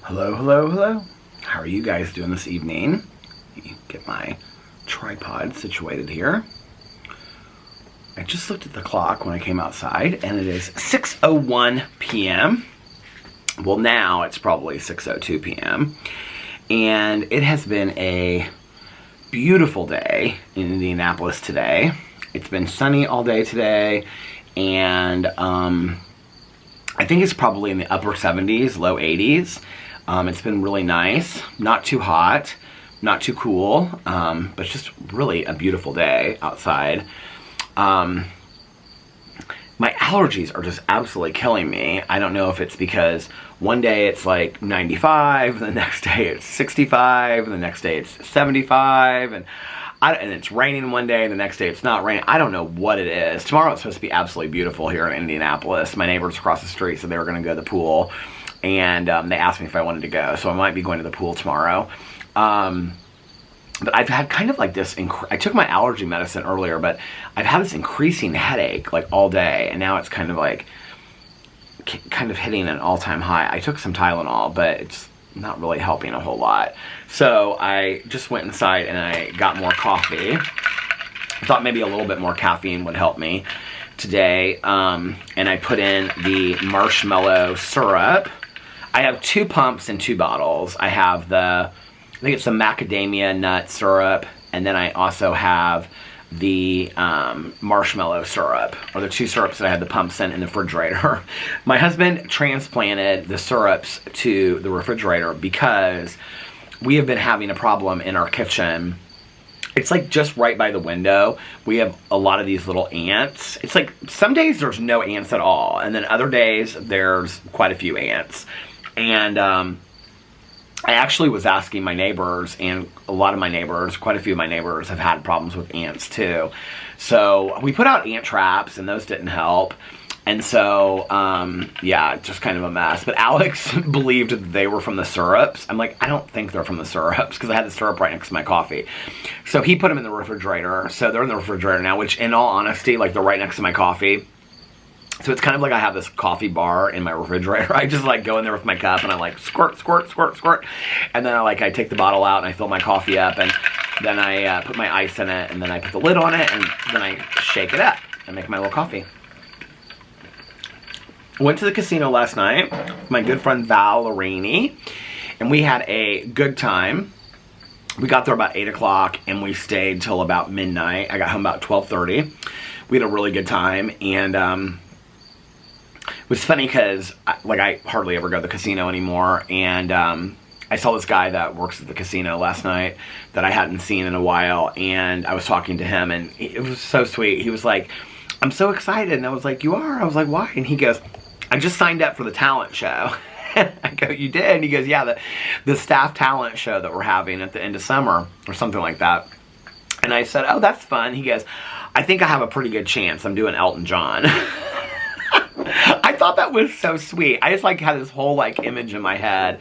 Hello, hello, hello. How are you guys doing this evening? Let me get my tripod situated here. I just looked at the clock when I came outside and it is 6:01 p.m. Well, now it's probably 6:02 p.m. And it has been a beautiful day in Indianapolis today. It's been sunny all day today, and I think it's probably in the upper 70s, low 80s. It's been really nice, not too hot, not too cool, but just really a beautiful day outside. My allergies are just absolutely killing me. I don't know if it's because one day it's like 95, the next day it's 65, the next day it's 75, and it's raining one day, and the next day it's not raining. I don't know what it is. Tomorrow it's supposed to be absolutely beautiful here in Indianapolis. My neighbors across the street said they were going to go to the pool, and they asked me if I wanted to go, so I might be going to the pool tomorrow. But I've had kind of like this, I took my allergy medicine earlier, but I've had this increasing headache like all day, and now it's kind of hitting an all-time high. I took some Tylenol, but it's not really helping a whole lot. So I just went inside and I got more coffee. I thought maybe a little bit more caffeine would help me today, and I put in the marshmallow syrup. I have 2 pumps and 2 bottles. I have I think it's the macadamia nut syrup, and then I also have the marshmallow syrup, or the 2 syrups that I had the pumps in the refrigerator. My husband transplanted the syrups to the refrigerator because we have been having a problem in our kitchen. It's like just right by the window. We have a lot of these little ants. It's like some days there's no ants at all, and then other days there's quite a few ants. And I actually was asking my neighbors, and a lot of my neighbors, quite a few of my neighbors have had problems with ants too. So we put out ant traps, and those didn't help. And so, yeah, just kind of a mess. But Alex believed that they were from the syrups. I'm like, I don't think they're from the syrups, because I had the syrup right next to my coffee. So he put them in the refrigerator. So they're in the refrigerator now, which in all honesty, like they're right next to my coffee. So it's kind of like I have this coffee bar in my refrigerator. I just like go in there with my cup and I like squirt, squirt, squirt, squirt. And then I take the bottle out and I fill my coffee up, and then I put my ice in it, and then I put the lid on it, and then I shake it up and make my little coffee. Went to the casino last night with my good friend Valerini, and we had a good time. We got there about 8 o'clock and we stayed till about midnight. I got home about 12:30. We had a really good time, and it was funny because I hardly ever go to the casino anymore, and I saw this guy that works at the casino last night that I hadn't seen in a while, and I was talking to him, and it was so sweet. He was like, "I'm so excited," and I was like, "You are?" I was like, "Why?" And he goes, "I just signed up for the talent show." I go, "You did?" And he goes, "Yeah, the staff talent show that we're having at the end of summer," or something like that. And I said, "Oh, that's fun." He goes, "I think I have a pretty good chance. I'm doing Elton John." I thought that was so sweet. I just had this whole image in my head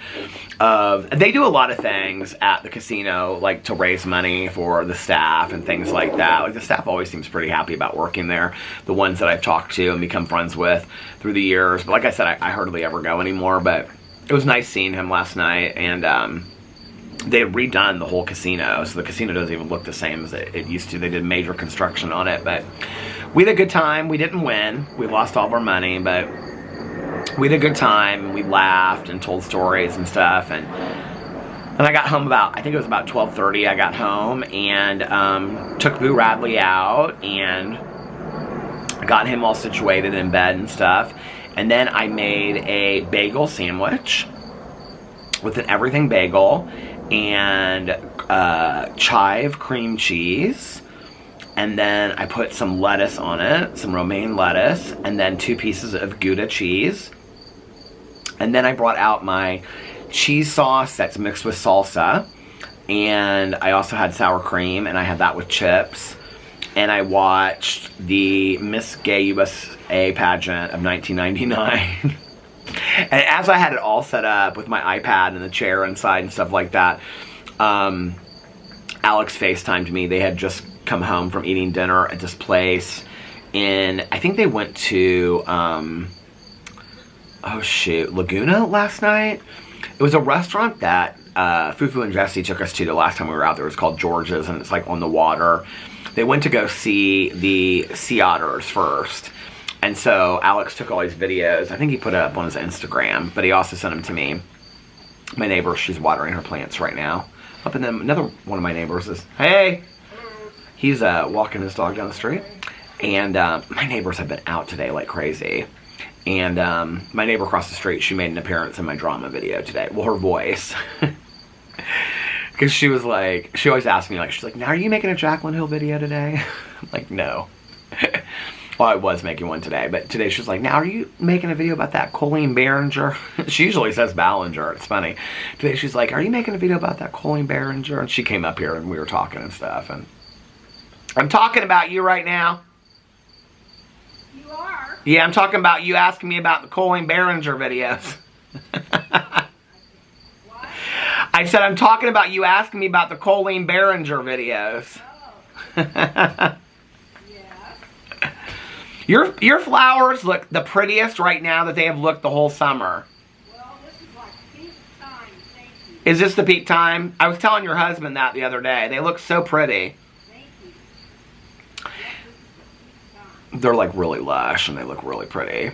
of, they do a lot of things at the casino to raise money for the staff and things like that. The staff always seems pretty happy about working there, the ones that I've talked to and become friends with through the years. But like I said, I hardly ever go anymore, but it was nice seeing him last night, and they had redone the whole casino, so the casino doesn't even look the same as it used to. They did major construction on it, but we had a good time. We didn't win. We lost all of our money, but we had a good time. We laughed and told stories and stuff, and then I got home I think it was about 12:30. I got home and took Boo Radley out and got him all situated in bed and stuff, and then I made a bagel sandwich with an everything bagel and chive cream cheese, and then I put some lettuce on it, some romaine lettuce, and then 2 pieces of Gouda cheese. And then I brought out my cheese sauce that's mixed with salsa, and I also had sour cream, and I had that with chips. And I watched the Miss Gay USA pageant of 1999. And as I had it all set up with my iPad and the chair inside and stuff like that, Alex FaceTimed me. They had just come home from eating dinner at this place I think they went to, Laguna last night. It was a restaurant that Fufu and Jesse took us to the last time we were out there. It was called George's, and it's like on the water. They went to go see the sea otters first. And so Alex took all these videos. I think he put it up on his Instagram, but he also sent them to me. My neighbor, she's watering her plants right now. Up in them, another one of my neighbors is, hey! He's walking his dog down the street. And my neighbors have been out today like crazy. And my neighbor across the street, she made an appearance in my drama video today. Well, her voice. Because she was like, she always asks me, like, she's like, now are you making a Jaclyn Hill video today? I'm like, no. Well, I was making one today, but today she was like, now are you making a video about that Colleen Behringer? She usually says Ballinger, it's funny. Today she's like, are you making a video about that Colleen Behringer? And she came up here and we were talking and stuff. And I'm talking about you right now. You are? Yeah, I'm talking about you asking me about the Colleen Behringer videos. What? I said I'm talking about you asking me about the Colleen Behringer videos. Oh. Your flowers look the prettiest right now that they have looked the whole summer. Well, this is like peak time. Thank you. Is this the peak time? I was telling your husband that the other day. They look so pretty. Thank you. Yes, this is the peak time. They're like really lush and they look really pretty.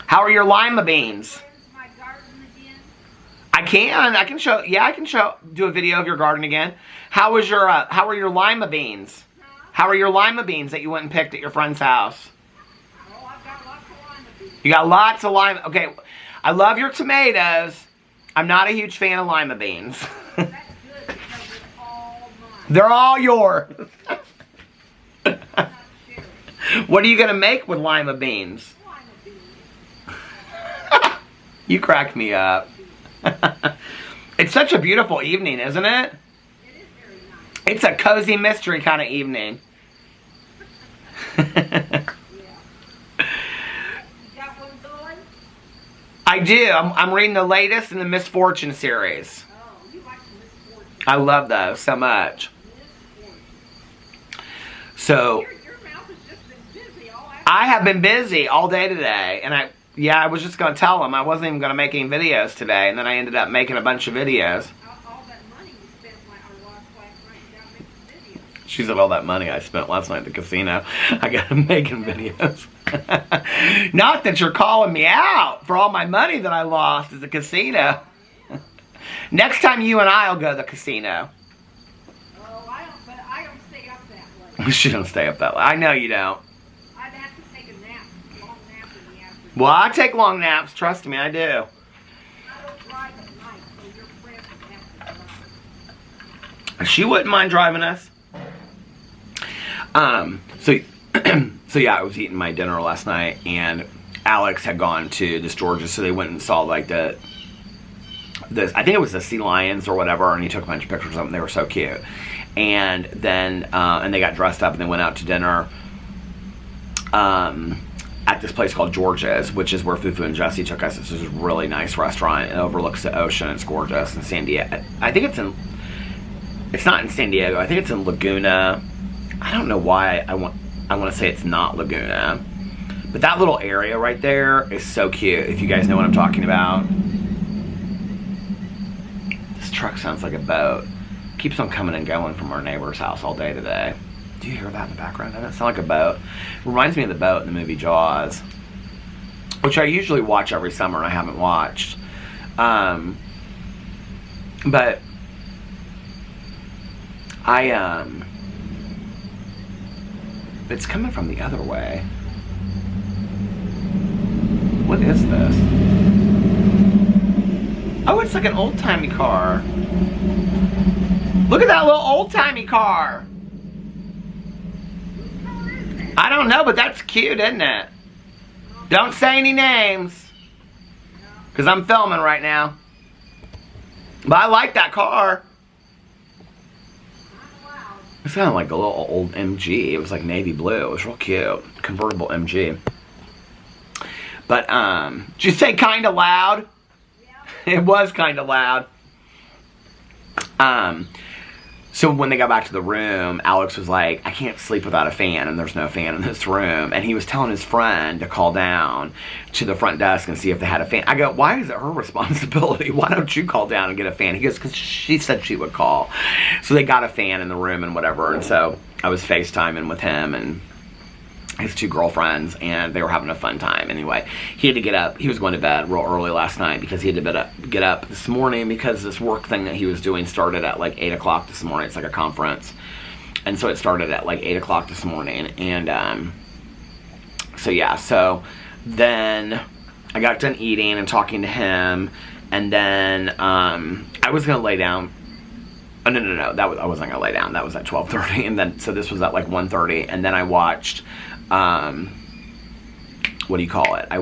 How are your lima beans? Where's my garden again? I can show, yeah, I can show, do a video of your garden again. How are your lima beans? How are your lima beans that you went and picked at your friend's house? Oh, I've got lots of lima beans. You got lots of lima. Okay, I love your tomatoes. I'm not a huge fan of lima beans. That's good because it's all mine. They're all yours. I'm not sharing. What are you going to make with lima beans? Lima beans. You crack me up. It's such a beautiful evening, isn't it? It is very nice. It's a cozy mystery kind of evening. Yeah. You got one going? I do. I'm reading the latest in the Misfortune series. Oh, you like the Misfortune. I love those so much. Misfortune. So, Your mouth has just been busy all afternoon. I have been busy all day today. And I was just going to tell him I wasn't even going to make any videos today. And then I ended up making a bunch of videos. All that money you spent last night without making videos. She said all that money I spent last night at the casino, I got making videos. Not that you're calling me out for all my money that I lost at the casino. Next time you and I will go to the casino. Oh, I don't stay up that late. She don't stay up that late. I know you don't. I'd have to take a nap, long nap in the afternoon. Well, I take long naps. Trust me, I do. I don't drive at night, so your friend would have to drive. She wouldn't mind driving us. So yeah, I was eating my dinner last night, and Alex had gone to this George's, so they went and saw like I think it was the sea lions or whatever, and he took a bunch of pictures of them. They were so cute. And then, and they got dressed up and they went out to dinner at this place called George's, which is where Fufu and Jesse took us. This is a really nice restaurant. It overlooks the ocean. It's gorgeous in San Diego. I think it's not in San Diego. I think it's in Laguna. I don't know why I want to say it's not Laguna. But that little area right there is so cute, if you guys know what I'm talking about. This truck sounds like a boat. Keeps on coming and going from our neighbor's house all day today. Do you hear that in the background? Doesn't it sound like a boat? It reminds me of the boat in the movie Jaws, which I usually watch every summer and I haven't watched. But it's coming from the other way. What is this? Oh, it's like an old-timey car. Look at that little old-timey car. I don't know, but that's cute, isn't it? Don't say any names, because I'm filming right now. But I like that car. It sounded like a little old MG. It was like navy blue. It was real cute. Convertible MG. But, did you say kind of loud? Yeah. It was kind of loud. So when they got back to the room, Alex was like, I can't sleep without a fan, and there's no fan in this room. And he was telling his friend to call down to the front desk and see if they had a fan. I go, why is it her responsibility? Why don't you call down and get a fan? He goes, because she said she would call. So they got a fan in the room and whatever. And so I was FaceTiming with him and his 2 girlfriends, and they were having a fun time. Anyway, he had to get up. He was going to bed real early last night because he had to get up this morning because this work thing that he was doing started at like 8 o'clock this morning. It's like a conference. And so it started at like 8 o'clock this morning. And so yeah, so then I got done eating and talking to him, and then I was going to lay down. Oh, no. I wasn't going to lay down. That was at 12:30. And then, so this was at like 1:30. And then I watched, what do you call it? I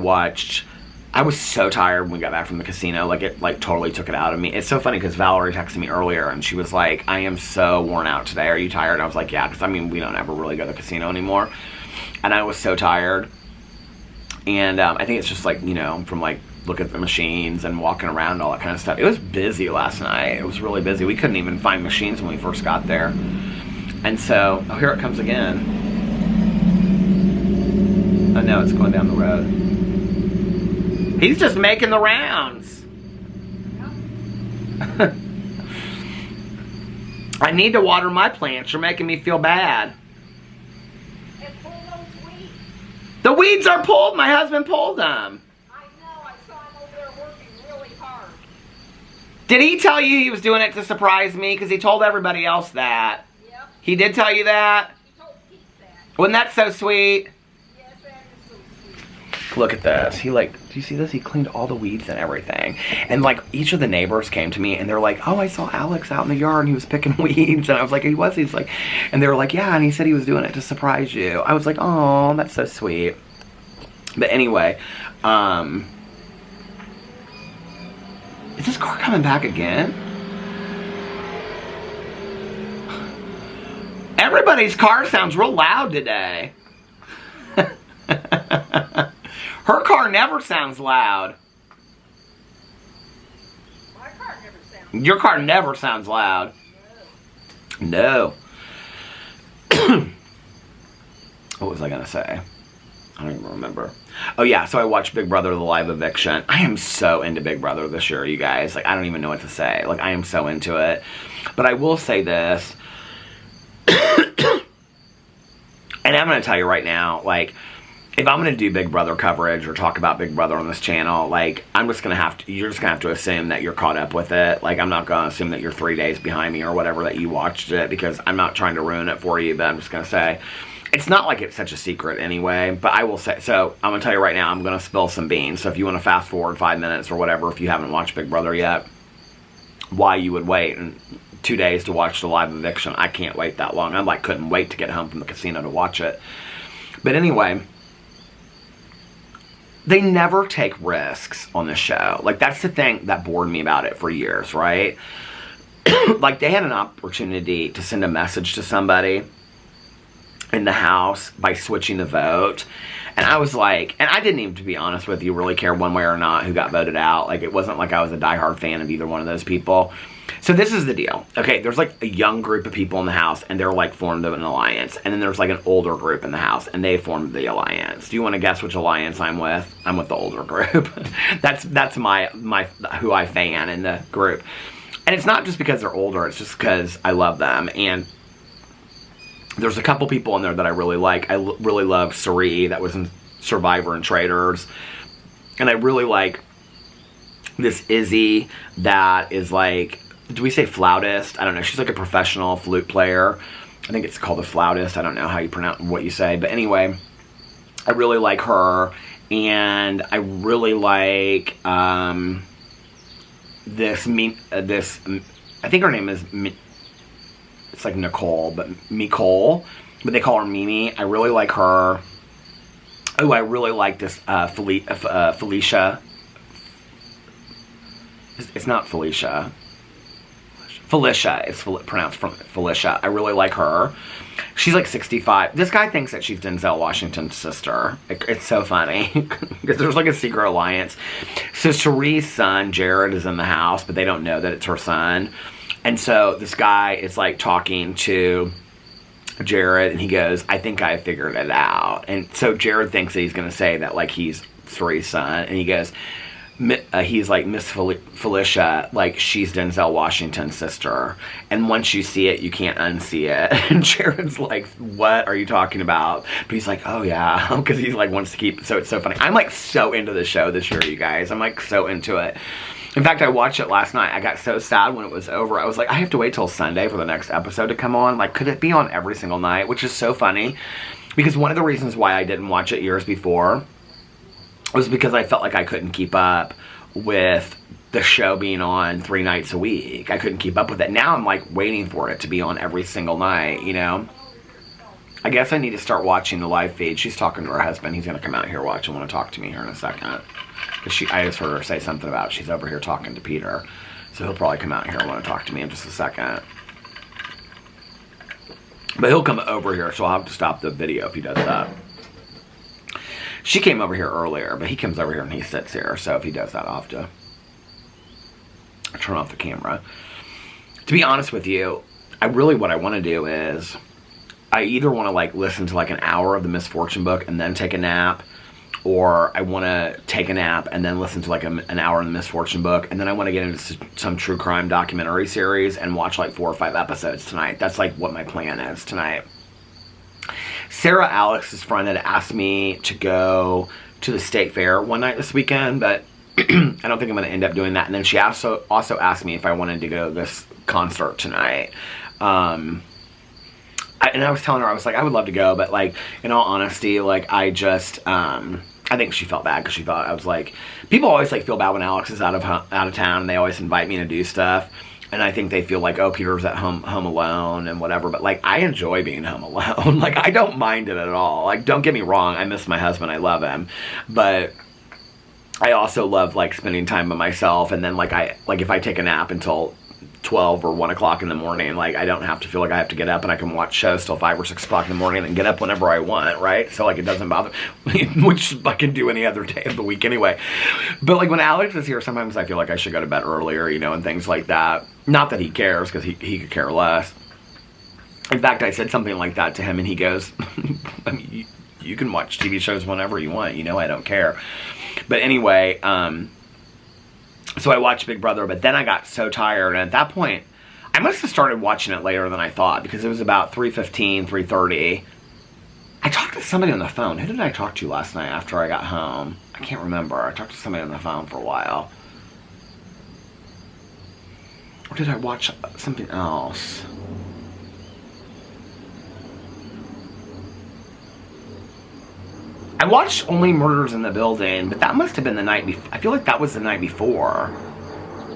was so tired when we got back from the casino. Like, it like totally took it out of me. It's so funny because Valerie texted me earlier and she was like, I am so worn out today. Are you tired? And I was like, yeah, because I mean, we don't ever really go to the casino anymore. And I was so tired. And I think it's just like, you know, from like, look at the machines and walking around and all that kind of stuff. It was busy last night. It was really busy. We couldn't even find machines when we first got there. And so, oh, here it comes again. Oh no, it's going down the road. He's just making the rounds. I need to water my plants. You're making me feel bad. And pull those weeds. The weeds are pulled. My husband pulled them. I know, I saw him over there working really hard. Did he tell you he was doing it to surprise me? Because he told everybody else that. Yep, He did tell you that? he told Pete that. Wasn't that so sweet? Yes, that is so sweet. Look at this. He like, do you see this? He cleaned all the weeds and everything. And like, each of the neighbors came to me and they're like, oh, I saw Alex out in the yard and he was picking weeds. And I was like, he was? He's like, and they were like, yeah, and he said he was doing it to surprise you. I was like, oh, that's so sweet. But anyway, is this car coming back again? Everybody's car sounds real loud today. Her car never sounds loud. My car never sounds. Your car never sounds loud. No. What was I gonna say? I don't even remember. Oh yeah, so I watched Big Brother the live eviction. I am so into Big Brother this year, you guys. Like, I don't even know what to say. Like, I am so into it. But I will say this. And I'm gonna tell you right now, like, if I'm gonna do Big Brother coverage or talk about Big Brother on this channel, like, I'm just gonna have to, you're just gonna have to assume that you're caught up with it. Like, I'm not gonna assume that you're 3 days behind me or whatever, that you watched it, because I'm not trying to ruin it for you, but I'm just gonna say, it's not like it's such a secret anyway, but I will say, so I'm gonna tell you right now, I'm gonna spill some beans. So if you wanna fast forward 5 minutes or whatever, if you haven't watched Big Brother yet, why you would wait 2 days to watch the live eviction. I can't wait that long. I like couldn't wait to get home from the casino to watch it. But anyway, they never take risks on this show. Like, that's the thing that bored me about it for years, right? Like, they had an opportunity to send a message to somebody in the house by switching the vote. And I was like, and I didn't even, to be honest with you, really care one way or not who got voted out. Like, it wasn't like I was a diehard fan of either one of those people. So this is the deal. Okay, there's like a young group of people in the house and they're like formed an alliance. And then there's like an older group in the house and they formed the alliance. Do you want to guess which alliance I'm with? I'm with the older group. that's my who I fan in the group. And it's not just because they're older, it's just because I love them. And there's a couple people in there that I really like. I really love Sari, that was in Survivor and Traitors. And I really like this Izzy that is like, do we say flautist? I don't know. She's like a professional flute player. I think it's called a flautist. I don't know how you pronounce what you say. But anyway, I really like her. And I really like this, I think her name is, it's like Nicole, but Nicole. But they call her Mimi. I really like her. Oh, I really like this Felicia. It's not Felicia. Felicia. It's pronounced Felicia. I really like her. She's like 65. This guy thinks that she's Denzel Washington's sister. It's so funny. Because there's like a secret alliance. So Cherie's son, Jared, is in the house, but they don't know that it's her son. And so this guy is like talking to Jared, and he goes, I think I figured it out. And so Jared thinks that he's going to say that like he's Suri's son, and he goes, he's like, Miss Felicia, like she's Denzel Washington's sister, and once you see it, you can't unsee it. And Jared's like, what are you talking about? But he's like, oh yeah, because he's like wants to keep, so it's so funny. I'm like so into the show this year, you guys. I'm like so into it. In fact, I watched it last night. I got so sad when it was over. I was like, I have to wait till Sunday for the next episode to come on. Like, could it be on every single night? Which is so funny, because one of the reasons why I didn't watch it years before was because I felt like I couldn't keep up with the show being on 3 nights a week. I couldn't keep up with it. Now I'm like waiting for it to be on every single night, you know? I guess I need to start watching the live feed. She's talking to her husband. He's going to come out here watch and want to talk to me here in a second. Because I just heard her say something about she's over here talking to Peter. So he'll probably come out here and want to talk to me in just a second. But he'll come over here, so I'll have to stop the video if he does that. She came over here earlier, but he comes over here and he sits here. So if he does that, I'll have to turn off the camera. To be honest with you, what I want to do is, I either want to like listen to like an hour of the Misfortune book and then take a nap, or I want to take a nap and then listen to like an hour in the Misfortune book, and then I want to get into some true crime documentary series and watch like 4 or 5 episodes tonight. That's like what my plan is tonight. Sarah, Alex's friend, had asked me to go to the state fair one night this weekend, but I don't think I'm going to end up doing that. And then she also asked me if I wanted to go to this concert tonight. And I was telling her, I was like, I would love to go, but like, in all honesty, like, I just, I think she felt bad because she thought, I was like, people always like feel bad when Alex is out of town, and they always invite me to do stuff. And I think they feel like, oh, Peter's at home alone and whatever. But, like, I enjoy being home alone. Like, I don't mind it at all. Like, don't get me wrong. I miss my husband. I love him. But I also love, like, spending time by myself. And then, like, if I take a nap until 12 or 1 o'clock in the morning, like, I don't have to feel like I have to get up, and I can watch shows till 5 or 6 o'clock in the morning and get up whenever I want, right? So, like, it doesn't bother me, which I can do any other day of the week anyway. But, like, when Alex is here, sometimes I feel like I should go to bed earlier, you know, and things like that. Not that he cares, because he could care less. In fact, I said something like that to him, and he goes, I mean, you can watch TV shows whenever you want, you know, I don't care. But anyway, so I watched Big Brother, but then I got so tired, and at that point, I must have started watching it later than I thought, because it was about 3:15, 3:30. I talked to somebody on the phone. Who did I talk to last night after I got home? I can't remember. I talked to somebody on the phone for a while. Or did I watch something else? I watched Only Murders in the Building, but that must have been the night before. I feel like that was the night before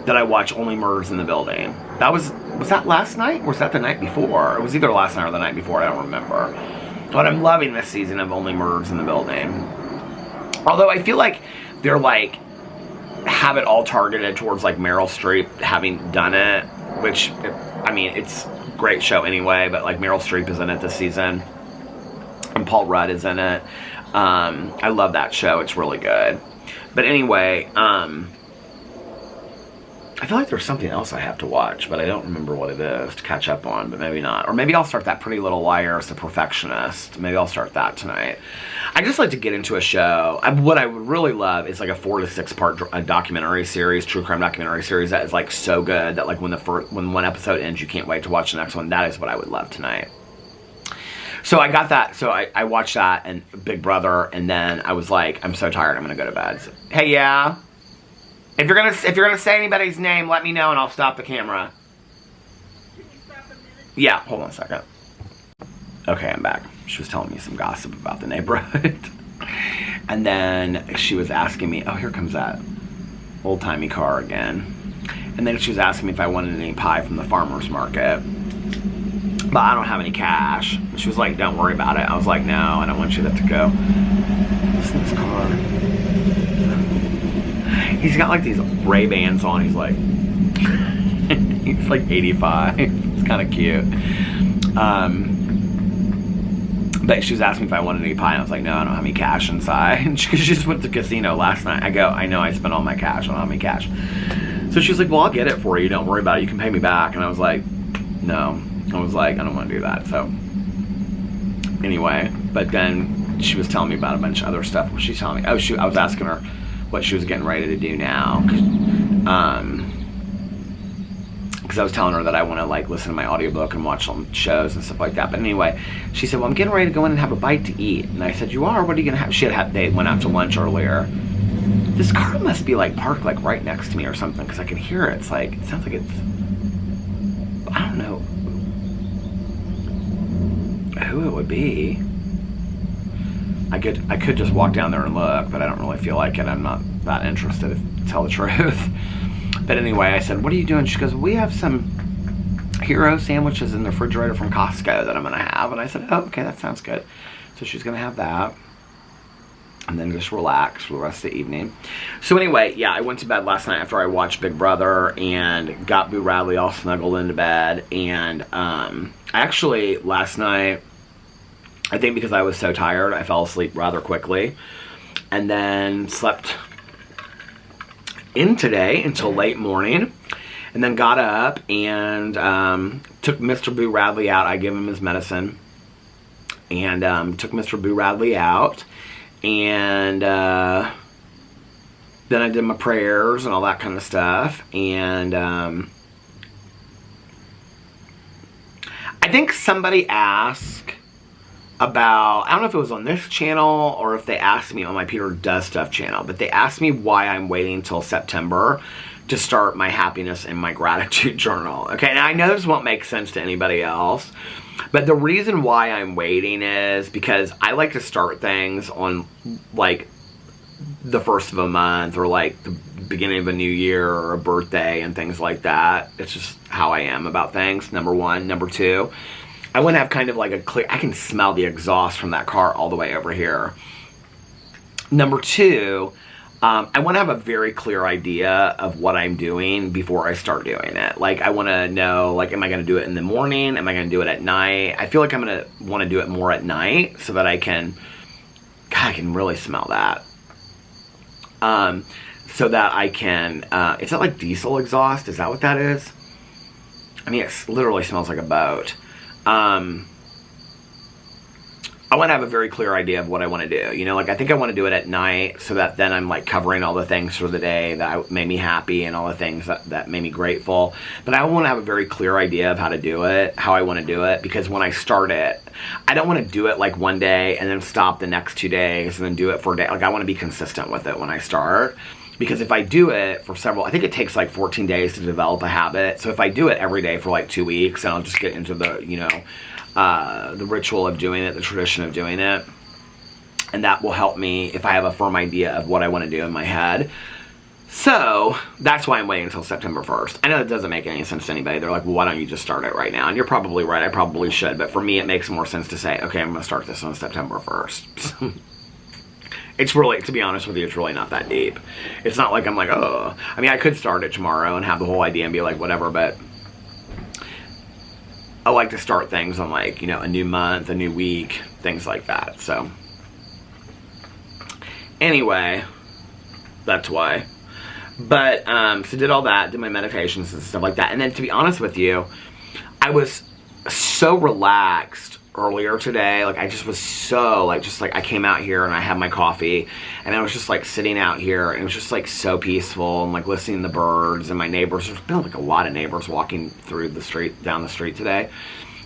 that I watched Only Murders in the Building. That was that last night? Or was that the night before? It was either last night or the night before, I don't remember. But I'm loving this season of Only Murders in the Building. Although I feel like they're like, have it all targeted towards like Meryl Streep having done it, which, I mean, it's a great show anyway, but like Meryl Streep is in it this season, and Paul Rudd is in it. I love that show. It's really good. But anyway, I feel like there's something else I have to watch, but I don't remember what it is to catch up on, but maybe not. Or maybe I'll start that Pretty Little Liars, The Perfectionist. Maybe I'll start that tonight. I just like to get into a show. What I would really love is like a 4 to 6 part documentary series, true crime documentary series that is like so good that like when one episode ends, you can't wait to watch the next one. That is what I would love tonight. So I got that. So I watched that and Big Brother, and then I was like, I'm so tired, I'm gonna go to bed. So, hey, yeah. If you're gonna say anybody's name, let me know and I'll stop the camera. Can you stop a minute? Yeah, hold on a second. Okay, I'm back. She was telling me some gossip about the neighborhood. And then she was asking me, oh, here comes that old-timey car again. And then she was asking me if I wanted any pie from the farmer's market. But I don't have any cash. She was like, don't worry about it. I was like, no, I don't want you to have to go. Listen to this car. He's got like these Ray-Bans on. He's like, he's like 85. It's kind of cute. But she was asking me if I wanted any pie, and I was like, no, I don't have any cash inside. And she just went to the casino last night. I go, I know I spent all my cash. I don't have any cash. So she's like, well, I'll get it for you. Don't worry about it. You can pay me back. And I was like, no. I was like, I don't want to do that. So anyway, but then she was telling me about a bunch of other stuff. What was she telling me? Oh, I was asking her what she was getting ready to do now. Because I was telling her that I want to like listen to my audiobook and watch some shows and stuff like that. But anyway, she said, well, I'm getting ready to go in and have a bite to eat. And I said, you are? What are you going to have? They went out to lunch earlier. This car must be like parked like right next to me or something, because I can hear it. It's like, it sounds like it's, I don't know who it would be. I could just walk down there and look, but I don't really feel like it. I'm not that interested, to tell the truth. But anyway, I said, what are you doing? She goes, we have some hero sandwiches in the refrigerator from Costco that I'm going to have. And I said, oh, okay, that sounds good. So she's going to have that. And then just relax for the rest of the evening. So anyway, yeah, I went to bed last night after I watched Big Brother and got Boo Radley all snuggled into bed. And I actually, last night, I think because I was so tired, I fell asleep rather quickly. And then slept in today until late morning. And then got up and took Mr. Boo Radley out. I gave him his medicine. And took Mr. Boo Radley out. And then I did my prayers and all that kind of stuff. And I think somebody asked about, I don't know if it was on this channel or if they asked me on my Peter Does Stuff channel, but they asked me why I'm waiting until September to start my happiness and my gratitude journal. Okay, and I know this won't make sense to anybody else, but the reason why I'm waiting is because I like to start things on like the first of a month or like the beginning of a new year or a birthday and things like that. It's just how I am about things, number one. Number two, I want to have kind of like a clear, I can smell the exhaust from that car all the way over here. Number two, I want to have a very clear idea of what I'm doing before I start doing it. Like, I want to know, like, am I going to do it in the morning? Am I going to do it at night? I feel like I'm going to want to do it more at night so that I can, God, I can really smell that. So that I can, is that like diesel exhaust? Is that what that is? I mean, it literally smells like a boat. I want to have a very clear idea of what I want to do. You know, like, I think I want to do it at night so that then I'm, like, covering all the things for the day that made me happy and all the things that made me grateful. But I want to have a very clear idea of how to do it, how I want to do it, because when I start it, I don't want to do it, like, one day and then stop the next 2 days and then do it for a day. Like, I want to be consistent with it when I start. Because if I do it for several, I think it takes, like, 14 days to develop a habit. So if I do it every day for, like, 2 weeks, and I'll just get into the, you know, the ritual of doing it, the tradition of doing it. And that will help me if I have a firm idea of what I want to do in my head. So, that's why I'm waiting until September 1st. I know it doesn't make any sense to anybody. They're like, well, why don't you just start it right now? And you're probably right, I probably should. But for me, it makes more sense to say, okay, I'm going to start this on September 1st. It's really, to be honest with you, it's really not that deep. It's not like I'm like, oh. I mean, I could start it tomorrow and have the whole idea and be like, whatever, but I like to start things on, like, you know, a new month, a new week, things like that. So, anyway, that's why. But, so did all that, did my meditations and stuff like that. And then, to be honest with you, I was so relaxed earlier today. Like, I just was so, like, just like, I came out here and I had my coffee and I was just like sitting out here and it was just like so peaceful and like listening to the birds and my neighbors. There's been like a lot of neighbors walking through the street, down the street today.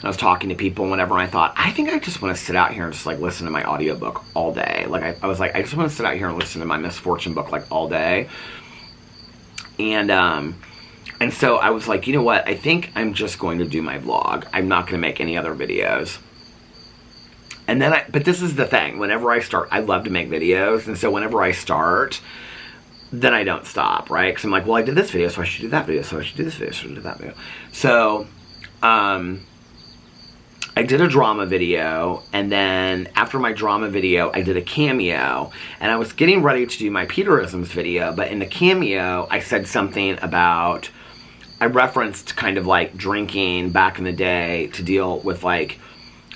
I was talking to people whenever I thought, I think I just want to sit out here and just like listen to my audiobook all day. Like, I was like, I just want to sit out here and listen to my misfortune book like all day. And so I was like, you know what? I think I'm just going to do my vlog. I'm not going to make any other videos. And then but this is the thing, whenever I start, I love to make videos, and so whenever I start, then I don't stop, right? Because I'm like, well, I did this video, so I should do that video, so I should do this video, so I should do that video. So, I did a drama video, and then after my drama video, I did a cameo, and I was getting ready to do my Peterisms video, but in the cameo, I said something about, I referenced kind of like drinking back in the day to deal with like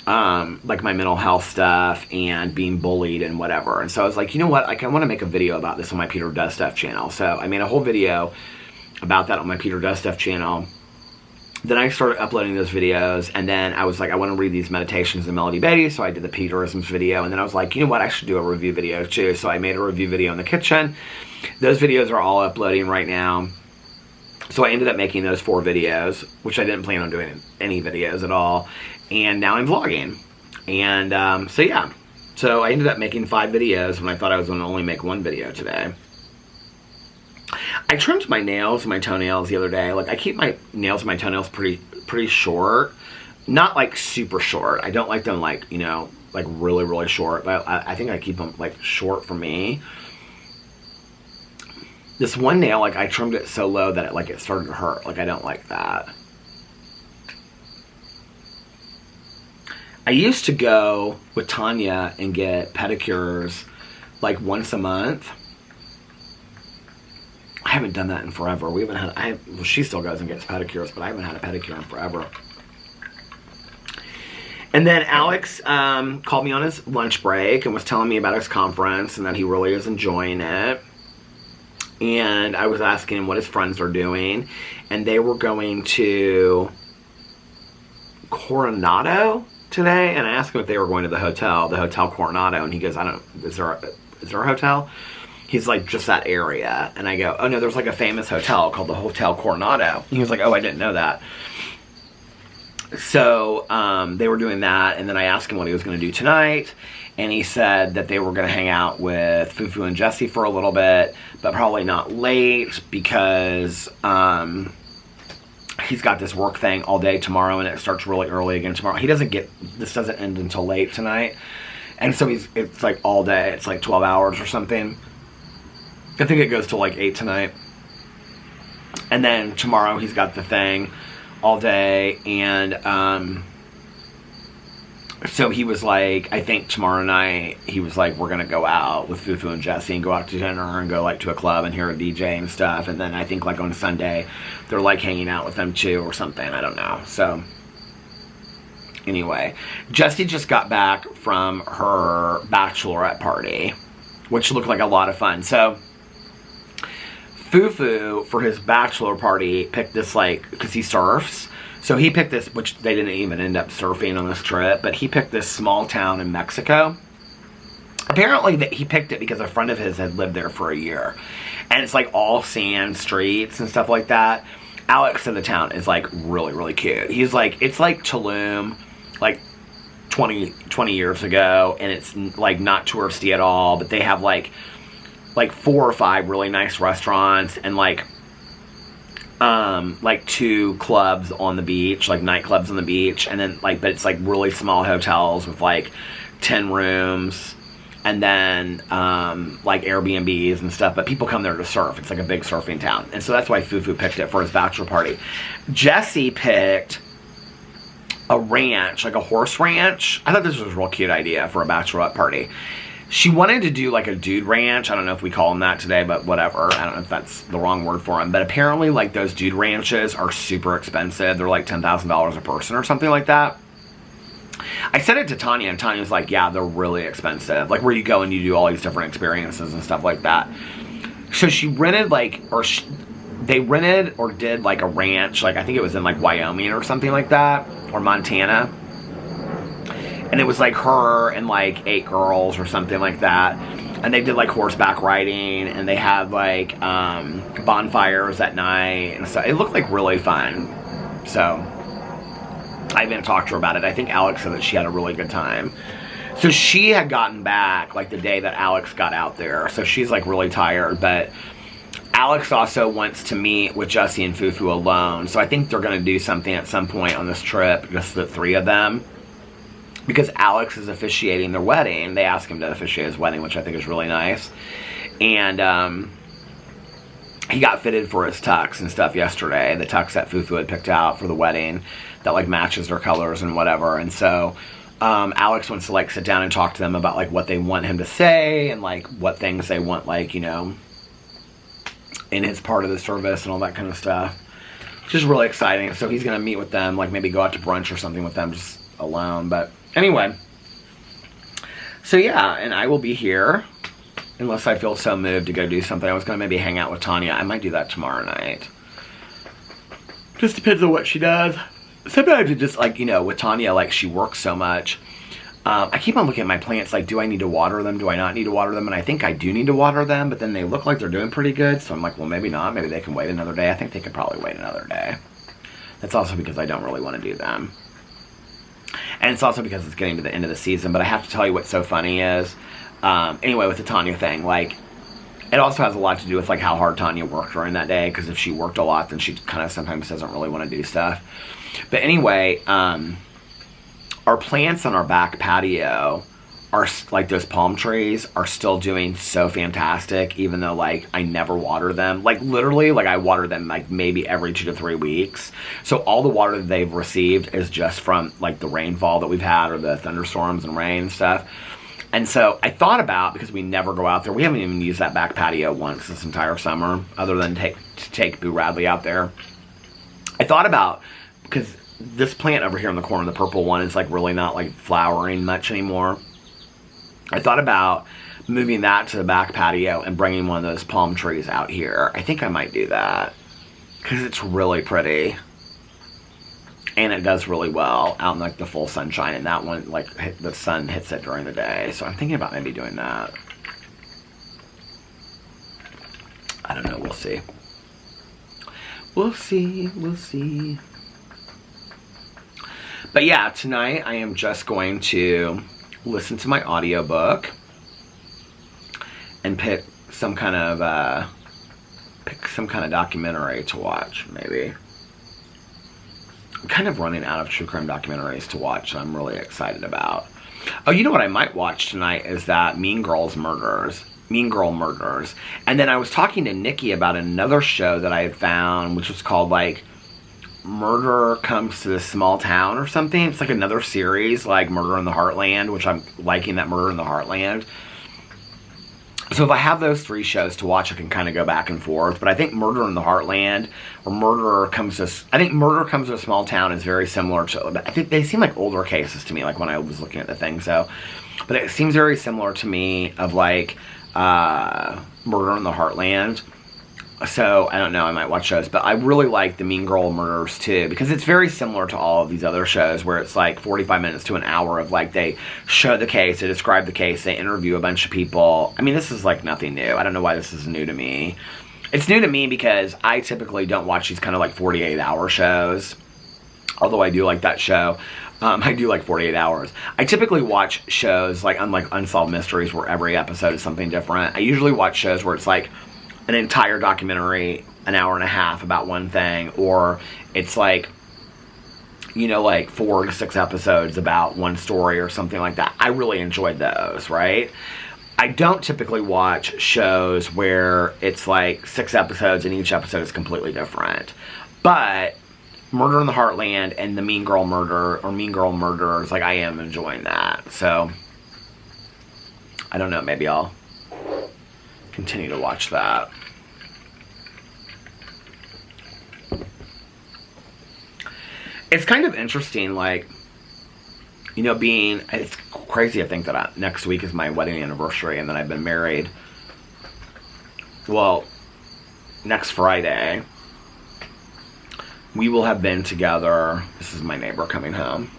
my mental health stuff and being bullied and whatever. And so I was like, you know what, like, I want to make a video about this on my Peter Does Stuff channel. So I made a whole video about that on my Peter Does Stuff channel. Then I started uploading those videos, and then I was like, I want to read these meditations in Melody Beatty, so I did the Peterisms video, and then I was like, you know what, I should do a review video too, so I made a review video in the kitchen. Those videos are all uploading right now. So I ended up making those 4 videos, which I didn't plan on doing any videos at all, and now I'm vlogging. And so yeah, so I ended up making 5 videos when I thought I was going to only make 1 video today. I trimmed my nails and my toenails the other day. Like, I keep my nails and my toenails pretty short. Not, like, super short. I don't like them, like, you know, like, really, really short. But I think I keep them, like, short for me. This one nail, like, I trimmed it so low that it started to hurt. Like, I don't like that. I used to go with Tanya and get pedicures, like, once a month. I haven't done that in forever. We haven't had, well, she still goes and gets pedicures, but I haven't had a pedicure in forever. And then Alex called me on his lunch break and was telling me about his conference and that he really is enjoying it. And I was asking him what his friends are doing, and they were going to Coronado today, and I asked him if they were going to the Hotel Coronado, and he goes, is there a hotel? He's like, just that area. And I go, oh no, there's like a famous hotel called the Hotel Coronado. He was like, oh, I didn't know that. So they were doing that, and then I asked him what he was going to do tonight, and he said that they were going to hang out with Fufu and Jesse for a little bit, but probably not late because he's got this work thing all day tomorrow, and it starts really early again tomorrow. This doesn't end until late tonight, and so it's like all day. It's like 12 hours or something. I think it goes till like 8 tonight. And then tomorrow he's got the thing all day, and so he was like, I think tomorrow night he was like, we're gonna go out with Fufu and Jesse and go out to dinner and go like to a club and hear a DJ and stuff. And then I think like on Sunday they're like hanging out with them too or something. I don't know. So anyway, Jessie just got back from her bachelorette party, which looked like a lot of fun. So Fufu, for his bachelor party, picked this, like, because he surfs, so he picked this, which they didn't even end up surfing on this trip, but he picked this small town in Mexico. Apparently, he picked it because a friend of his had lived there for a year, and it's, like, all sand streets and stuff like that. Alex in the town is, like, really, really cute. He's, like, it's like Tulum, like, 20 years ago, and it's, like, not touristy at all, but they have, like 4 or 5 really nice restaurants and like 2 clubs on the beach, like nightclubs on the beach, and then but it's like really small hotels with like 10 rooms, and then like Airbnbs and stuff, but people come there to surf. It's like a big surfing town, and so that's why Fufu picked it for his bachelor party. Jesse picked a ranch, like a horse ranch. I thought this was a real cute idea for a bachelorette party. She wanted to do like a dude ranch. I don't know if we call them that today, but whatever. I don't know if that's the wrong word for them. But apparently like those dude ranches are super expensive. They're like $10,000 a person or something like that. I said it to Tanya, and Tanya was like, yeah, they're really expensive. Like where you go and you do all these different experiences and stuff like that. So she rented they rented or did like a ranch. Like I think it was in like Wyoming or something like that, or Montana. And it was like her and like 8 girls or something like that. And they did like horseback riding, and they had like bonfires at night. And so it looked like really fun. So I even talked to her about it. I think Alex said that she had a really good time. So she had gotten back like the day that Alex got out there. So she's like really tired. But Alex also wants to meet with Jesse and Fufu alone. So I think they're going to do something at some point on this trip, just the 3 of them. Because Alex is officiating their wedding. They asked him to officiate his wedding, which I think is really nice. And he got fitted for his tux and stuff yesterday. The tux that Fufu had picked out for the wedding that like matches their colors and whatever. And so Alex wants to like sit down and talk to them about like what they want him to say and like what things they want, like, you know, in his part of the service and all that kind of stuff. Which is really exciting. So he's going to meet with them, like maybe go out to brunch or something with them just alone. But anyway, so yeah, and I will be here unless I feel so moved to go do something. I was going to maybe hang out with Tanya. I might do that tomorrow night. Just depends on what she does. Sometimes it just, like, you know, with Tanya, like, she works so much. I keep on looking at my plants, like, do I need to water them? Do I not need to water them? And I think I do need to water them, but then they look like they're doing pretty good. So I'm like, well, maybe not. Maybe they can wait another day. I think they could probably wait another day. That's also because I don't really want to do them. And it's also because it's getting to the end of the season. But I have to tell you what's so funny is, anyway, with the Tanya thing, like, it also has a lot to do with, like, how hard Tanya worked during that day. Because if she worked a lot, then she kind of sometimes doesn't really want to do stuff. But anyway, our plants on our back patio are, like, those palm trees are still doing so fantastic, even though, like, I never water them. Like, literally, like, I water them, like, maybe every 2 to 3 weeks. So all the water that they've received is just from, like, the rainfall that we've had, or the thunderstorms and rain and stuff. And so I thought about, because we never go out there, we haven't even used that back patio once this entire summer, other than to take Boo Radley out there. I thought about, because this plant over here in the corner, the purple one, is, like, really not, like, flowering much anymore. I thought about moving that to the back patio and bringing one of those palm trees out here. I think I might do that, because it's really pretty. And it does really well out in, like, the full sunshine. And that one, like, the sun hits it during the day. So I'm thinking about maybe doing that. I don't know. We'll see. We'll see. We'll see. But yeah, tonight I am just going to listen to my audiobook and pick some kind of documentary to watch, maybe. I'm kind of running out of true crime documentaries to watch, so I'm really excited about. Oh, you know what I might watch tonight is that Mean Girl Murders. And then I was talking to Nikki about another show that I had found, which was called, like, Murder Comes to the Small Town or something. It's like another series, like Murder in the Heartland, which I'm liking that Murder in the Heartland. So if I have those 3 shows to watch, I can kind of go back and forth. But I think Murder in the Heartland, or Murder Comes to a Small Town is very similar to, I think they seem like older cases to me, like when I was looking at the thing, so. But it seems very similar to me of, like, Murder in the Heartland. So, I don't know, I might watch those. But I really like the Mean Girl Murders, too. Because it's very similar to all of these other shows where it's like 45 minutes to an hour of, like, they show the case, they describe the case, they interview a bunch of people. I mean, this is, like, nothing new. I don't know why this is new to me. It's new to me because I typically don't watch these kind of, like, 48-hour shows. Although I do like that show. I do like 48 Hours. I typically watch shows, like, unlike Unsolved Mysteries, where every episode is something different. I usually watch shows where it's, like, an entire documentary, an hour and a half about one thing, or it's like, you know, like 4 to 6 episodes about one story or something like that. I really enjoyed those, right? I don't typically watch shows where it's like 6 episodes and each episode is completely different. But Murder in the Heartland and the Mean Girl Murderers, like, I am enjoying that. So, I don't know, maybe I'll continue to watch that. It's kind of interesting, like, you know, it's crazy to think that next week is my wedding anniversary and that I've been married. Well, next Friday, we will have been together. This is my neighbor coming home.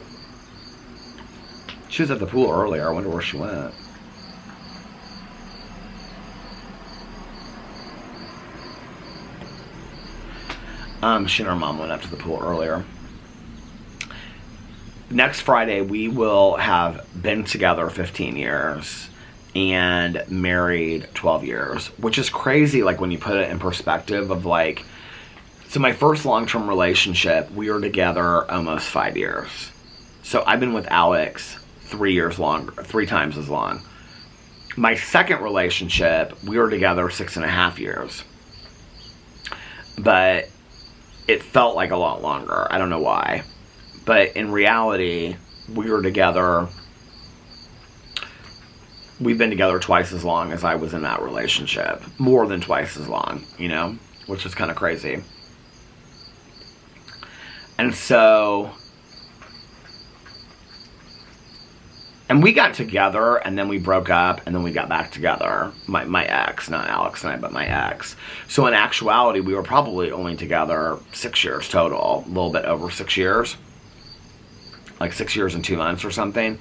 She was at the pool earlier. I wonder where she went. She and her mom went up to the pool earlier. Next Friday, we will have been together 15 years and married 12 years, which is crazy, like, when you put it in perspective of, like, so my first long-term relationship, we were together almost 5 years. So I've been with Alex 3 years longer, 3 times as long. My second relationship, we were together 6.5 years. But it felt like a lot longer. I don't know why. But in reality, we were together, we've been together twice as long as I was in that relationship. More than twice as long, you know? Which is kind of crazy. And so, And we got together, and then we broke up, and then we got back together. My ex, not Alex and I, but my ex. So in actuality, we were probably only together 6 years total, a little bit over 6 years. Like 6 years and 2 months or something.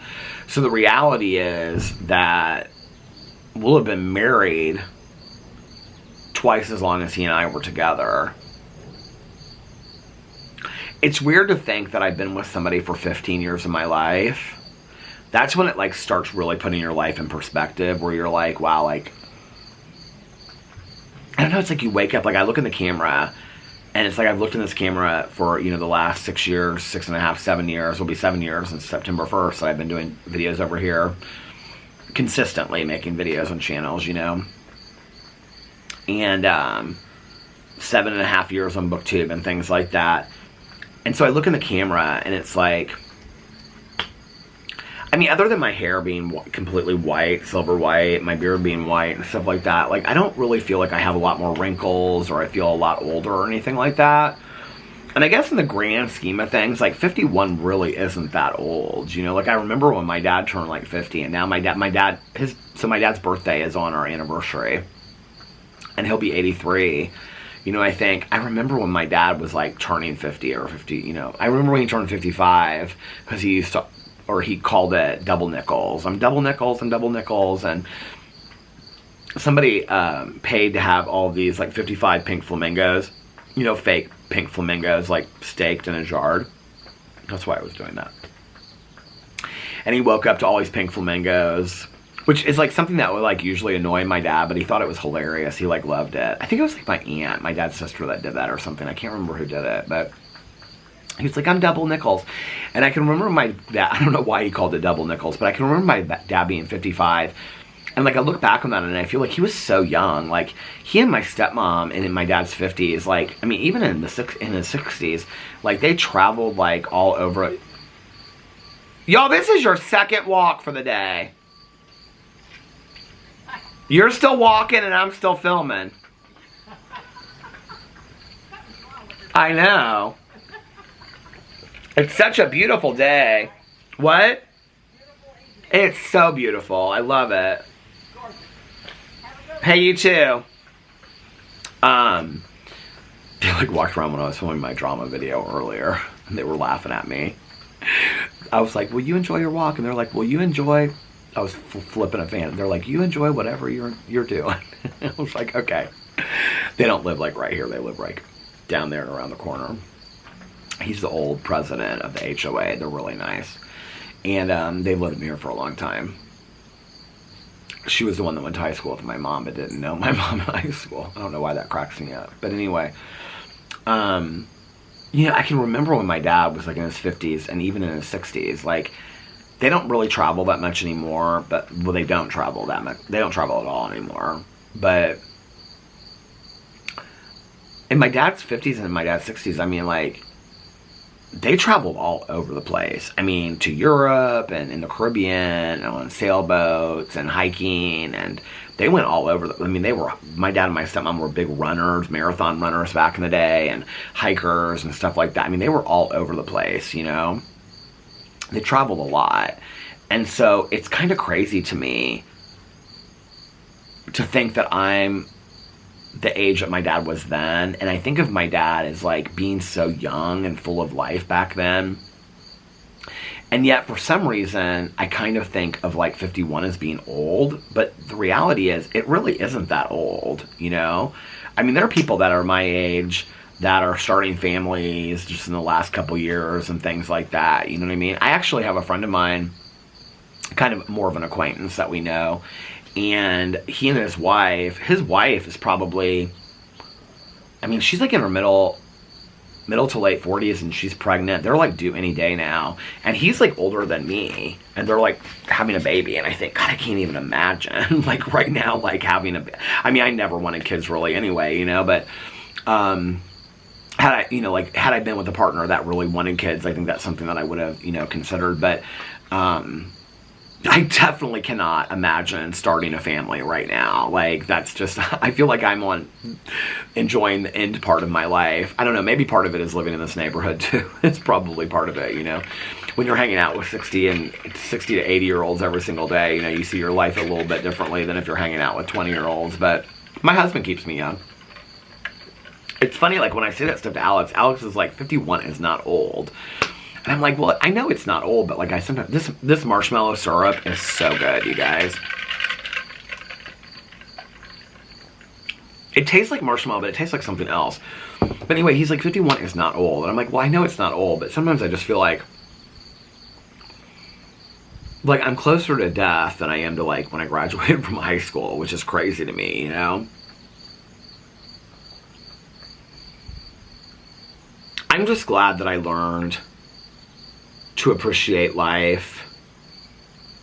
So the reality is that we'll have been married twice as long as he and I were together. It's weird to think that I've been with somebody for 15 years of my life. That's when it like starts really putting your life in perspective, where you're like, wow, like, I don't know, it's like you wake up, like I look in the camera, and it's like I've looked in this camera for, you know, the last 6 years, 6.5, 7 years. It'll be 7 years on September 1st. So I've been doing videos over here, consistently making videos on channels, you know. And 7.5 years on BookTube and things like that. And so I look in the camera, and it's like, I mean, other than my hair being completely white, silver white, my beard being white and stuff like that, like, I don't really feel like I have a lot more wrinkles or I feel a lot older or anything like that. And I guess in the grand scheme of things, like, 51 really isn't that old, you know? Like, I remember when my dad turned, like, 50, and now my dad's birthday is on our anniversary, and he'll be 83. You know, I remember when my dad was, like, turning 50 or 50, you know. I remember when he turned 55, because he used to, or he called it double nickels. I'm double nickels and double nickels. And somebody paid to have all these like 55 pink flamingos, you know, fake pink flamingos, like staked in a jar. That's why I was doing that. And he woke up to all these pink flamingos, which is like something that would like usually annoy my dad, but he thought it was hilarious. He like loved it. I think it was like my aunt, my dad's sister, that did that or something. I can't remember who did it, but he was like, I'm double nickels. And I can remember my dad, I don't know why he called it double nickels, but I can remember my dad being 55. And like I look back on that and I feel like he was so young. Like he and my stepmom and in my dad's 50s, like, I mean, even in his 60s, like they traveled like all over. Y'all, this is your second walk for the day. You're still walking and I'm still filming. I know. It's such a beautiful day. What? It's so beautiful. I love it. Hey, you too. They like walked around when I was filming my drama video earlier, and they were laughing at me. I was like, will you enjoy your walk? And they're like, will you enjoy... I was flipping a fan. They're like, you enjoy whatever you're doing. I was like, okay. They don't live like right here. They live right down there and around the corner. He's the old president of the HOA. They're really nice. And they've lived here for a long time. She was the one that went to high school with my mom, but didn't know my mom in high school. I don't know why that cracks me up. But anyway, you know, I can remember when my dad was like in his 50s and even in his 60s. Like, they don't really travel that much anymore. But, well, they don't travel that much. They don't travel at all anymore. But in my dad's 50s and in my dad's 60s, I mean, like, they traveled all over the place. I mean, to Europe and in the Caribbean and on sailboats and hiking, and they went all over. I mean, my dad and my stepmom were big runners, marathon runners back in the day, and hikers and stuff like that. I mean, they were all over the place, you know. They traveled a lot. And so it's kind of crazy to me to think that I'm the age that my dad was then, and I think of my dad as like being so young and full of life back then, and yet for some reason I kind of think of like 51 as being old, but the reality is it really isn't that old, you know. I mean, there are people that are my age that are starting families just in the last couple years and things like that, you know what I mean. I actually have a friend of mine, kind of more of an acquaintance that we know, and he and his wife is probably, I mean, she's like in her middle to late 40s, and she's pregnant. They're like due any day now. And he's like older than me, and they're like having a baby. And I think, God, I can't even imagine like right now, like having I mean, I never wanted kids really anyway, you know, but had I been with a partner that really wanted kids, I think that's something that I would have, you know, considered. But I definitely cannot imagine starting a family right now. Like, that's just, I feel like I'm on enjoying the end part of my life. I don't know, maybe part of it is living in this neighborhood too. It's probably part of it, you know. When you're hanging out with 60 to 80 year olds every single day, you know, you see your life a little bit differently than if you're hanging out with 20-year-olds. But my husband keeps me young. It's funny, like, when I say that stuff to Alex, Alex is like, 51 is not old. And I'm like, well, I know it's not old, but like, I sometimes, this marshmallow syrup is so good, you guys. It tastes like marshmallow, but it tastes like something else. But anyway, he's like, 51 is not old. And I'm like, well, I know it's not old, but sometimes I just feel like I'm closer to death than I am to, like, when I graduated from high school, which is crazy to me, you know? I'm just glad that I learned to appreciate life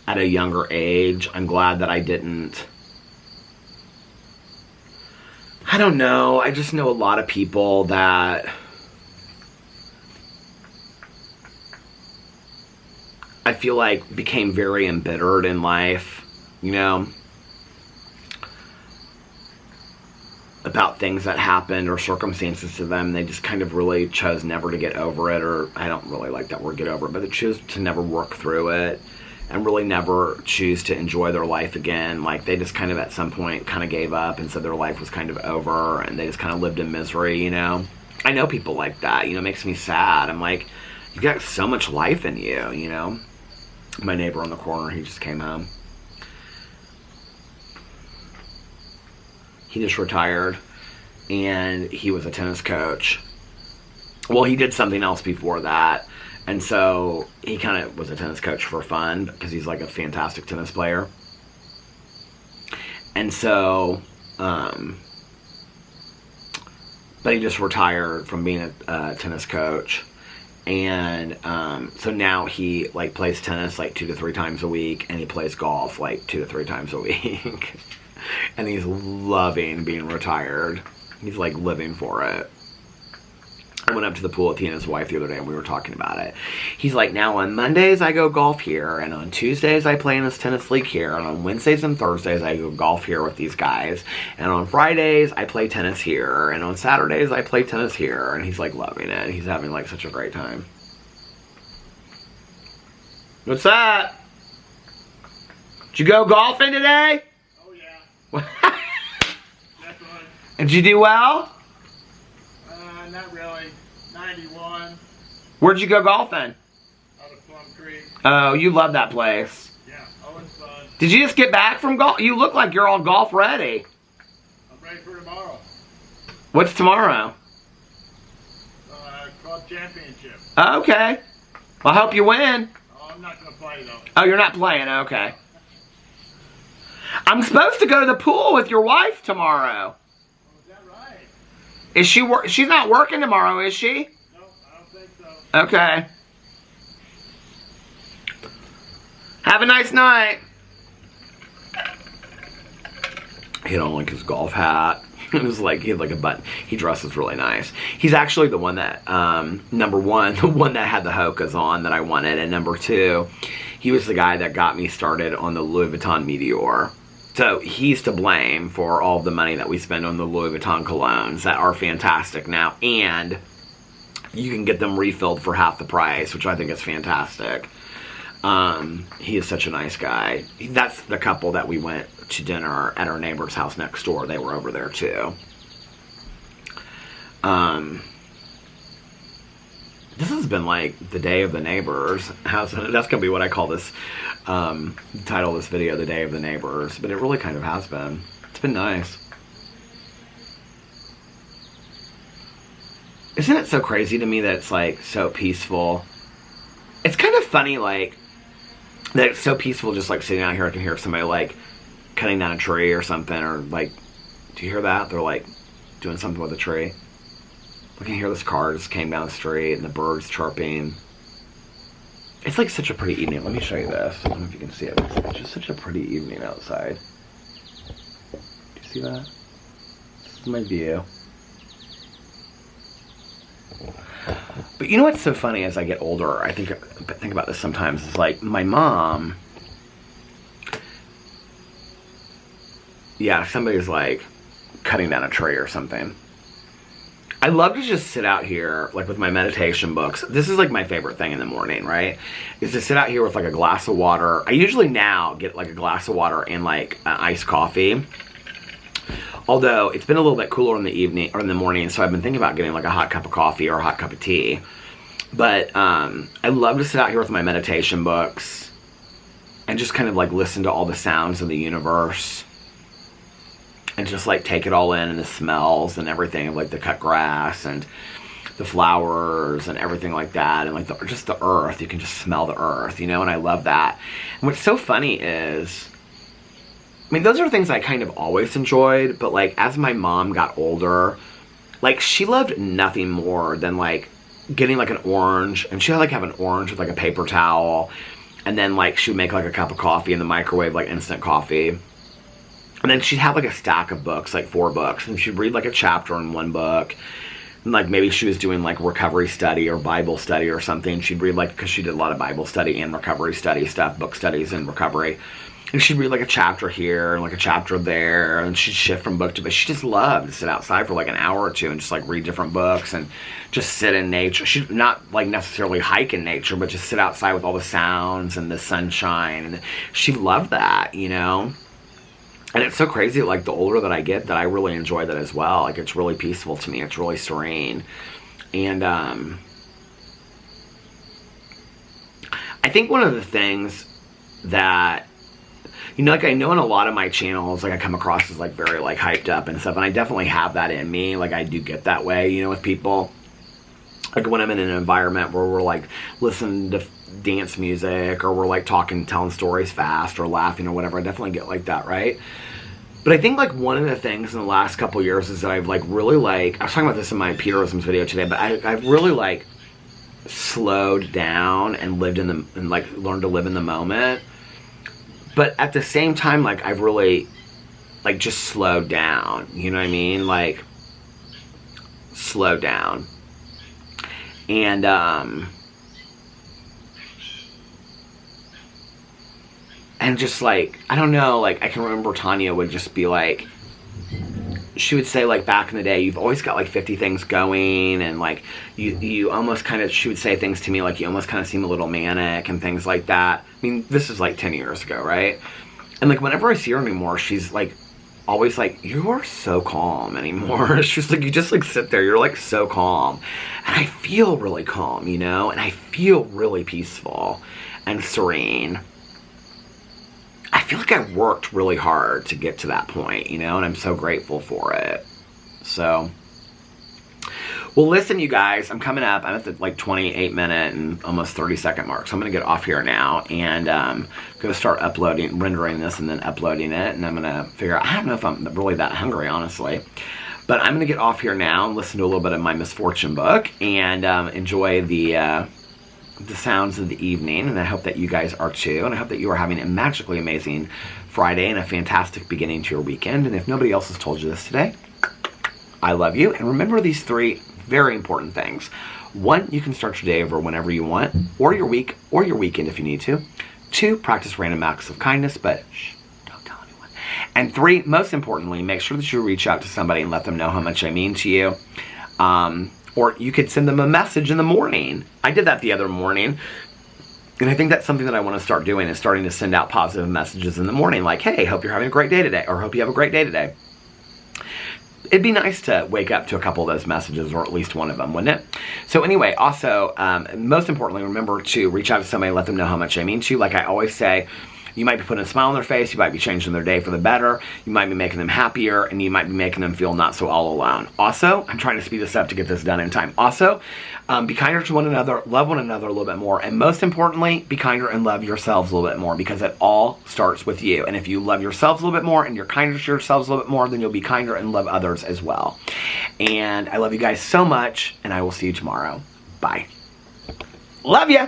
at a younger age. I'm glad that I didn't, I don't know, I just know a lot of people that I feel like became very embittered in life, you know, about things that happened or circumstances to them. They just kind of really chose never to get over it, or I don't really like that word, get over it, but they choose to never work through it and really never choose to enjoy their life again. Like, they just kind of at some point kind of gave up and said their life was kind of over, and they just kind of lived in misery, you know. I know people like that, you know. It makes me sad. I'm like, you got so much life in you, you know. My neighbor on the corner, he just came home. He just retired, and he was a tennis coach. Well, he did something else before that, and so he kind of was a tennis coach for fun because he's like a fantastic tennis player. And so, but he just retired from being a tennis coach. And so now he, like, plays tennis like 2 to 3 times a week, and he plays golf like 2 to 3 times a week. And he's loving being retired. He's like living for it. I went up to the pool with he and his wife the other day, and we were talking about it. He's like, now on Mondays I go golf here, and on Tuesdays I play in this tennis league here, and on Wednesdays and Thursdays I go golf here with these guys, and on Fridays I play tennis here, and on Saturdays I play tennis here. And he's like loving it. He's having like such a great time. What's up? Did you go golfing today? Oh yeah. Definitely. Did you do well? Not really. 91 Where'd you go golfing? out of Plum Creek. Oh, you love that place. Yeah, always fun. Did you just get back from golf? You look like you're all golf ready. I'm ready for tomorrow. What's tomorrow? Club championship. Okay. Well, I hope you win. Oh, I'm not gonna play though. Oh, you're not playing. Okay. I'm supposed to go to the pool with your wife tomorrow. Oh, is that right? Is she She's not working tomorrow, is she? No, I don't think so. Okay. Have a nice night. He had on like his golf hat. It was like, he had like a button. He dresses really nice. He's actually the one that, number one, the one that had the Hokas on that I wanted. And number two, he was the guy that got me started on the Louis Vuitton Meteor. So he's to blame for all of the money that we spend on the Louis Vuitton colognes that are fantastic now. And you can get them refilled for half the price, which I think is fantastic. He is such a nice guy. That's the couple that we went to dinner at our neighbor's house next door. They were over there too. This has been like the day of the neighbors. That's gonna be what I call this title of this video, the day of the neighbors. But it really kind of has been. It's been nice. Isn't it so crazy to me that it's like so peaceful? It's kind of funny, like, that it's so peaceful just like sitting out here. I can hear somebody like cutting down a tree or something, or like, do you hear that? They're like doing something with a tree. I can hear this car just came down the street and the birds chirping. It's like such a pretty evening. Let me show you this. I don't know if you can see it. It's just such a pretty evening outside. Do you see that? This is my view. But you know what's so funny as I get older, I think about this sometimes, is like my mom Yeah, somebody's like cutting down a tree or something. I love to just sit out here, like with my meditation books. This is like my favorite thing in the morning, right? Is to sit out here with like a glass of water. I usually now get like a glass of water and like iced coffee. Although it's been a little bit cooler in the evening or in the morning, so I've been thinking about getting like a hot cup of coffee or a hot cup of tea. But I love to sit out here with my meditation books and just kind of like listen to all the sounds of the universe. And just like take it all in, and the smells and everything of like the cut grass and the flowers and everything like that, and like just the earth. You can just smell the earth, you know, and I love that. And what's so funny is, I mean, those are things I kind of always enjoyed, but like as my mom got older, like she loved nothing more than like getting like an orange, and she'd like have an orange with like a paper towel, and then like she would make like a cup of coffee in the microwave, like instant coffee. And then she'd have like a stack of books, like 4 books, and she'd read like a chapter in one book. And like maybe she was doing like recovery study or Bible study or something. She'd read like, because she did a lot of Bible study and recovery study stuff, book studies and recovery. And she'd read like a chapter here and like a chapter there, and she'd shift from book to book. She just loved to sit outside for like an hour or two and just like read different books and just sit in nature. She'd not like necessarily hike in nature, but just sit outside with all the sounds and the sunshine. And she loved that, you know? And it's so crazy, like, the older that I get, that I really enjoy that as well. Like, it's really peaceful to me. It's really serene. And, I think one of the things that, you know, like, I know in a lot of my channels, like, I come across as, like, very, like, hyped up and stuff. And I definitely have that in me. Like, I do get that way, you know, with people. Like, when I'm in an environment where we're, like, listening to dance music, or we're like talking, telling stories fast, or laughing or whatever, I definitely get like that, right? But I think like one of the things in the last couple years is that I've like really like, I was talking about this in my Peterisms video today, but I've really like slowed down and lived in the, and like learned to live in the moment. But at the same time, like I've really like just slowed down, you know what I mean? Like slowed down. And just like, I don't know, like I can remember Tanya would just be like, she would say like back in the day, you've always got like 50 things going, and like you almost kind of, she would say things to me like you almost kind of seem a little manic and things like that. I mean, this is like 10 years ago, right? And like whenever I see her anymore, she's like always like, you are so calm anymore. She's like, you just like sit there, you're like so calm. And I feel really calm, you know, and I feel really peaceful and serene. I feel like I worked really hard to get to that point, you know, and I'm so grateful for it. So, well, listen, you guys, I'm coming up. I'm at the like 28-minute and almost 30-second mark. So I'm going to get off here now and go start uploading, rendering this and then uploading it. And I'm going to figure out, I don't know if I'm really that hungry, honestly. But I'm going to get off here now and listen to a little bit of my misfortune book and enjoy the sounds of the evening, and I hope that you guys are too, and I hope that you are having a magically amazing Friday and a fantastic beginning to your weekend. And if nobody else has told you this today, I love you, and remember these 3 very important things. 1, you can start your day over whenever you want, or your week, or your weekend if you need to. 2, practice random acts of kindness, but shh, don't tell anyone. And 3, most importantly, make sure that you reach out to somebody and let them know how much I mean to you. Or you could send them a message in the morning. I did that the other morning. And I think that's something that I want to start doing, is starting to send out positive messages in the morning. Like, hey, hope you're having a great day today. Or hope you have a great day today. It'd be nice to wake up to a couple of those messages, or at least one of them, wouldn't it? So anyway, also, most importantly, remember to reach out to somebody and let them know how much I mean to you. Like I always say, you might be putting a smile on their face, you might be changing their day for the better, you might be making them happier, and you might be making them feel not so all alone. Also, I'm trying to speed this up to get this done in time. Also, be kinder to one another, love one another a little bit more, and most importantly, be kinder and love yourselves a little bit more, because it all starts with you. And if you love yourselves a little bit more and you're kinder to yourselves a little bit more, then you'll be kinder and love others as well. And I love you guys so much, and I will see you tomorrow. Bye. Love ya!